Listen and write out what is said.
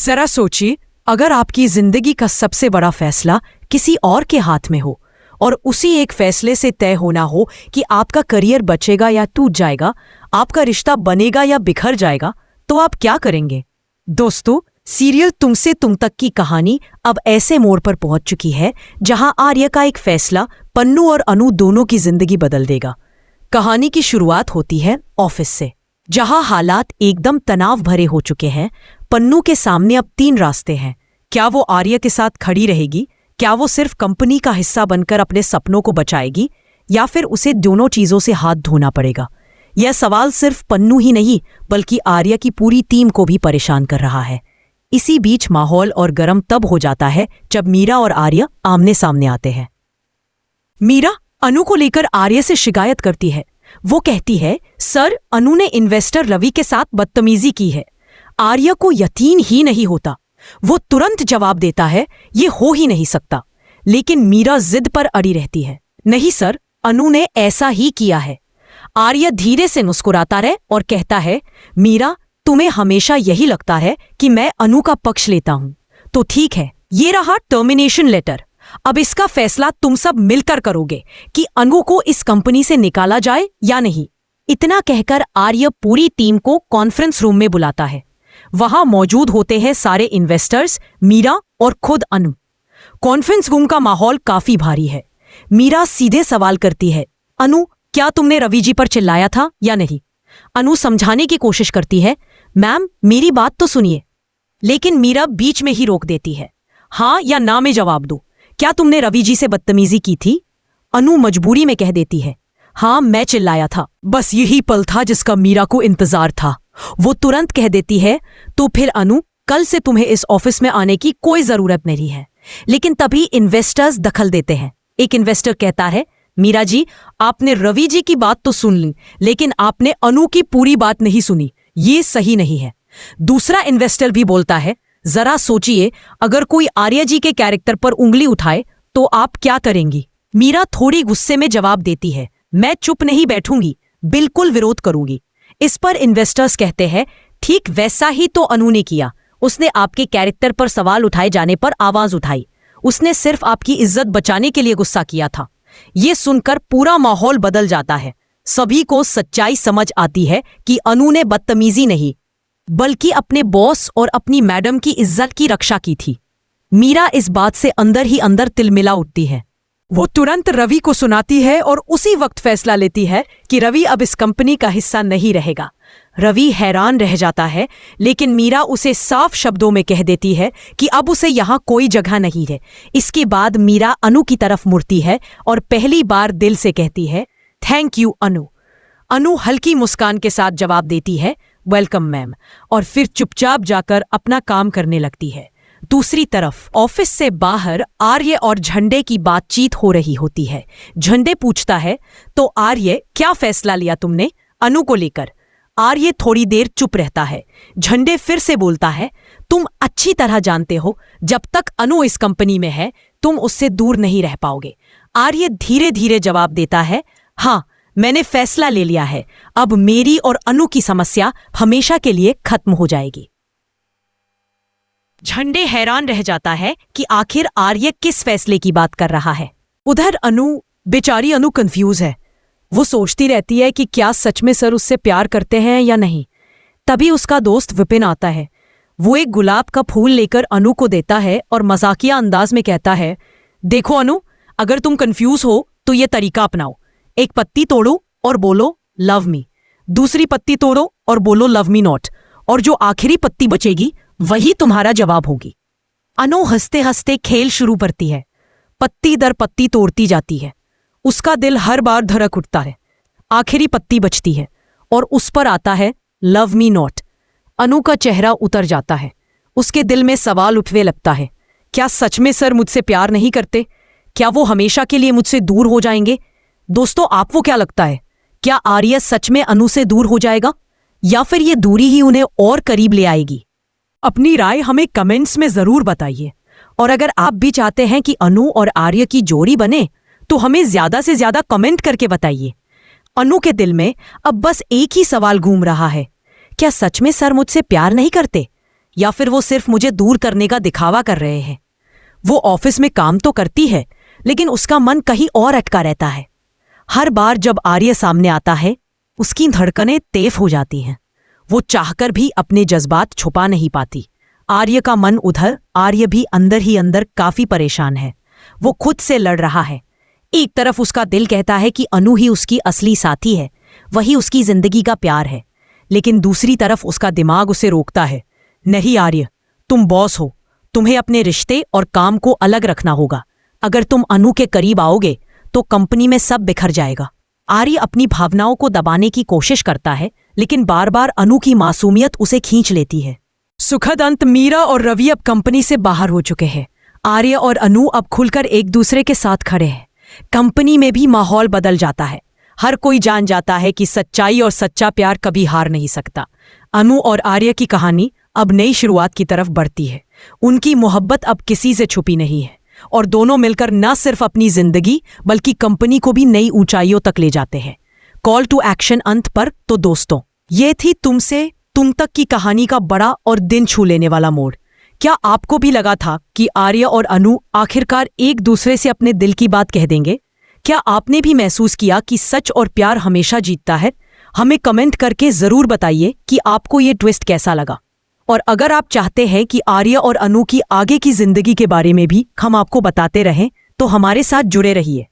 जरा सोचिए, अगर आपकी जिंदगी का सबसे बड़ा फैसला किसी और के हाथ में हो और उसी एक फैसले से तय होना हो कि आपका करियर बचेगा या टूट जाएगा, आपका रिश्ता बनेगा या बिखर जाएगा, तो आप क्या करेंगे? दोस्तों, सीरियल तुमसे तुम तक की कहानी अब ऐसे मोड़ पर पहुंच चुकी है जहां आर्य का एक फैसला पन्नू और अनु दोनों की जिंदगी बदल देगा। कहानी की शुरुआत होती है ऑफिस से, जहां हालात एकदम तनाव भरे हो चुके हैं। पन्नू के सामने अब 3 रास्ते हैं। क्या वो आर्य के साथ खड़ी रहेगी? क्या वो सिर्फ कंपनी का हिस्सा बनकर अपने सपनों को बचाएगी, या फिर उसे दोनों चीजों से हाथ धोना पड़ेगा? यह सवाल सिर्फ पन्नू ही नहीं बल्कि आर्य की पूरी टीम को भी परेशान कर रहा है। इसी बीच माहौल और गर्म तब हो जाता है जब मीरा और आर्य आमने सामने आते हैं। मीरा अनु को लेकर आर्य से शिकायत करती है। वो कहती है, सर, अनु ने इन्वेस्टर रवि के साथ बदतमीजी की है। आर्य को यकीन ही नहीं होता। वो तुरंत जवाब देता है, ये हो ही नहीं सकता। लेकिन मीरा जिद पर अड़ी रहती है, नहीं सर, अनु ने ऐसा ही किया है। आर्य धीरे से मुस्कुराता रहे और कहता है, मीरा, तुम्हें हमेशा यही लगता है कि मैं अनु का पक्ष लेता हूं। तो ठीक है, ये रहा टर्मिनेशन लेटर। अब इसका फैसला तुम सब मिलकर करोगे कि अनु को इस कंपनी से निकाला जाए या नहीं। इतना कहकर आर्य पूरी टीम को कॉन्फ्रेंस रूम में बुलाता है। वहां मौजूद होते हैं सारे इन्वेस्टर्स, मीरा और खुद अनु। कॉन्फ्रेंस रूम का माहौल काफी भारी है। मीरा सीधे सवाल करती है, अनु, क्या तुमने रवि जी पर चिल्लाया था या नहीं? अनु समझाने की कोशिश करती है, मैम, मेरी बात तो सुनिए। लेकिन मीरा बीच में ही रोक देती है, हाँ या ना में जवाब दो। क्या तुमने रवि जी से बदतमीजी की थी? अनु मजबूरी में कह देती है, हाँ, मैं चिल्लाया था। बस यही पल था जिसका मीरा को इंतजार था। वो तुरंत कह देती है, तो फिर अनु, कल से तुम्हें इस ऑफिस में आने की कोई जरूरत नहीं है। लेकिन तभी इन्वेस्टर्स दखल देते हैं। एक इन्वेस्टर कहता है, मीरा जी, आपने रवि जी की बात तो सुन ली, लेकिन आपने अनु की पूरी बात नहीं सुनी। ये सही नहीं है। दूसरा इन्वेस्टर भी बोलता है, जरा सोचिए, अगर कोई आर्य जी के कैरेक्टर पर उंगली उठाए तो आप क्या करेंगी? मीरा थोड़ी गुस्से में जवाब देती है, मैं चुप नहीं बैठूंगी, बिल्कुल विरोध करूंगी। इस पर इन्वेस्टर्स कहते हैं, ठीक वैसा ही तो अनु ने किया। उसने आपके कैरेक्टर पर सवाल उठाए जाने पर आवाज उठाई। उसने सिर्फ आपकी इज्जत बचाने के लिए गुस्सा किया था। ये सुनकर पूरा माहौल बदल जाता है। सभी को सच्चाई समझ आती है कि अनु ने बदतमीजी नहीं बल्कि अपने बॉस और अपनी मैडम की इज्जत की रक्षा की थी। मीरा इस बात से अंदर ही अंदर तिलमिला उठती है। वो तुरंत रवि को सुनाती है और उसी वक्त फैसला लेती है कि रवि अब इस कंपनी का हिस्सा नहीं रहेगा। रवि हैरान रह जाता है, लेकिन मीरा उसे साफ शब्दों में कह देती है कि अब उसे यहाँ कोई जगह नहीं है। इसके बाद मीरा अनु की तरफ मुड़ती है और पहली बार दिल से कहती है, थैंक यू अनु। अनु हल्की मुस्कान के साथ जवाब देती है, वेलकम मैम, और फिर चुपचाप जाकर अपना काम करने लगती है। दूसरी तरफ ऑफिस से बाहर आर्य और झंडे की बातचीत हो रही होती है। झंडे पूछता है, तो आर्य, क्या फैसला लिया तुमने अनु को लेकर? आर्य थोड़ी देर चुप रहता है। झंडे फिर से बोलता है, तुम अच्छी तरह जानते हो, जब तक अनु इस कंपनी में है तुम उससे दूर नहीं रह पाओगे। आर्य धीरे धीरे जवाब देता है, हाँ, मैंने फैसला ले लिया है। अब मेरी और अनु की समस्या हमेशा के लिए खत्म हो जाएगी। झंडे हैरान रह जाता है कि आखिर आर्य किस फैसले की बात कर रहा है। उधर अनु, बेचारी अनु कंफ्यूज है। वो सोचती रहती है कि क्या सच में सर उससे प्यार करते हैं या नहीं। तभी उसका दोस्त विपिन आता है। वो एक गुलाब का फूल लेकर अनु को देता है और मजाकिया अंदाज में कहता है, देखो अनु, अगर तुम कंफ्यूज हो तो ये तरीका अपनाओ। एक पत्ती तोड़ो और बोलो लव मी, दूसरी पत्ती तोड़ो और बोलो लव मी नॉट, और जो आखिरी पत्ती बचेगी वही तुम्हारा जवाब होगी। अनु हंसते हंसते खेल शुरू करती है। पत्ती दर पत्ती तोड़ती जाती है। उसका दिल हर बार धड़क उठता है। आखिरी पत्ती बचती है और उस पर आता है लव मी नॉट। अनु का चेहरा उतर जाता है। उसके दिल में सवाल उठने लगता है, क्या सच में सर मुझसे प्यार नहीं करते? क्या वो हमेशा के लिए मुझसे दूर हो जाएंगे? दोस्तों, आपको क्या लगता है, क्या आर्य सच में अनु से दूर हो जाएगा या फिर ये दूरी ही उन्हें और करीब ले आएगी? अपनी राय हमें कमेंट्स में जरूर बताइए। और अगर आप भी चाहते हैं कि अनु और आर्य की जोड़ी बने तो हमें ज्यादा से ज्यादा कमेंट करके बताइए। अनु के दिल में अब बस एक ही सवाल घूम रहा है, क्या सच में सर मुझसे प्यार नहीं करते या फिर वो सिर्फ मुझे दूर करने का दिखावा कर रहे हैं। वो ऑफिस में काम तो करती है, लेकिन उसका मन कहीं और अटका रहता है। हर बार जब आर्य सामने आता है, उसकी धड़कनें तेज हो जाती हैं। वो चाहकर भी अपने जज्बात छुपा नहीं पाती। आर्य का मन उधर, आर्य भी अंदर ही अंदर काफी परेशान है। वो खुद से लड़ रहा है। एक तरफ उसका दिल कहता है कि अनु ही उसकी असली साथी है, वही उसकी जिंदगी का प्यार है, लेकिन दूसरी तरफ उसका दिमाग उसे रोकता है। नहीं आर्य, तुम बॉस हो, तुम्हें अपने रिश्ते और काम को अलग रखना होगा। अगर तुम अनु के करीब आओगे तो कंपनी में सब बिखर जाएगा। आर्य अपनी भावनाओं को दबाने की कोशिश करता है, लेकिन बार बार अनु की मासूमियत उसे खींच लेती है। सुखद अंत, मीरा और रवि अब कंपनी से बाहर हो चुके हैं। आर्य और अनु अब खुलकर एक दूसरे के साथ खड़े हैं। कंपनी में भी माहौल बदल जाता है। हर कोई जान जाता है कि सच्चाई और सच्चा प्यार कभी हार नहीं सकता। अनु और आर्य की कहानी अब नई शुरुआत की तरफ बढ़ती है। उनकी मोहब्बत अब किसी से छुपी नहीं है और दोनों मिलकर न सिर्फ अपनी जिंदगी बल्कि कंपनी को भी नई ऊंचाइयों तक ले जाते हैं। कॉल टू एक्शन अंत पर तो दोस्तों, ये थी तुमसे तुम तक की कहानी का बड़ा और दिल छू लेने वाला मोड़। क्या आपको भी लगा था कि आर्य और अनु आखिरकार एक दूसरे से अपने दिल की बात कह देंगे? क्या आपने भी महसूस किया कि सच और प्यार हमेशा जीतता है? हमें कमेंट करके जरूर बताइए कि आपको ये ट्विस्ट कैसा लगा। और अगर आप चाहते हैं कि आर्य और अनु की आगे की जिंदगी के बारे में भी हम आपको बताते रहें, तो हमारे साथ जुड़े रहिए।